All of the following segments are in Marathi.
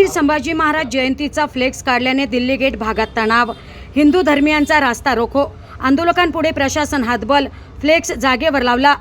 छत्रवीर संभाजी महाराज जयंतीचा फ्लेक्स काढल्याने दिल्ली गेट भागात तणाव। हिंदू धर्मियांचा रास्ता रोको, आंदोलकांपुढे प्रशासन हातबल, फ्लेक्स जागेवर लावला।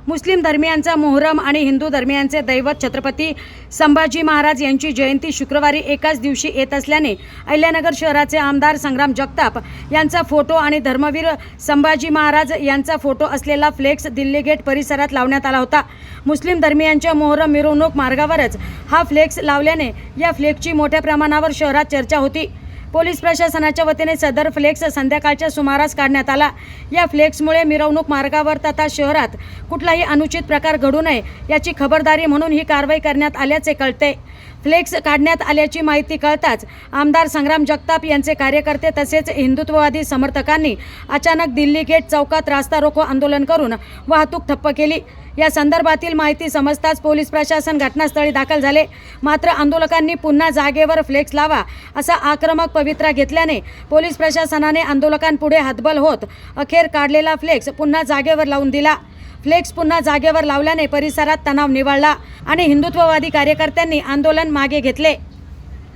मुस्लिम धर्मियांचा मोहरम आणि हिंदू धर्मियांचे दैवत छत्रपती संभाजी महाराज यांची जयंती शुक्रवारी एकाच दिवशी येत असल्याने अहिल्यानगर शहराचे आमदार संग्राम जगताप यांचा फोटो आणि धर्मवीर संभाजी महाराज यांचा फोटो असलेला फ्लेक्स दिल्ली गेट परिसरात लावण्यात आला होता। मुस्लिम धर्मियांच्या मोहरम मिरवणूक मार्गावरच हा फ्लेक्स लावल्याने या फ्लेक्सची मोठ्या प्रमाणावर शहरात चर्चा होती। पोलीस प्रशासनाच्या वतीने सदर फ्लेक्स संध्याकाळच्या सुमारास काढण्यात आला। या फ्लेक्समुळे मिरवणूक मार्गावर तथा शहरात कुठलाही अनुचित प्रकार घडू नये याची खबरदारी म्हणून ही कारवाई करण्यात आल्याचे कळते। फ्लेक्स काढण्यात आल्याची माहिती कळताच आमदार संग्राम जगताप यांचे कार्यकर्ते तसेच हिंदुत्ववादी समर्थकांनी अचानक दिल्ली गेट चौकात रास्ता रोको आंदोलन करून वाहतूक ठप्प केली। या संदर्भातील माहिती समजताच पोलीस प्रशासन घटनास्थळी दाखल झाले। मात्र आंदोलकांनी पुन्हा जागेवर फ्लेक्स लावा असा आक्रमक पवित्रा घेतल्याने पोलीस प्रशासनाने आंदोलकांपुढे हातबल होत अखेर काढलेला फ्लेक्स पुन्हा जागेवर लावून दिला। फ्लेक्स पुन्हा जागेवर लावल्याने परिसरात तणाव निवळला आणि हिंदुत्ववादी कार्यकर्त्यांनी आंदोलन मागे घेतले।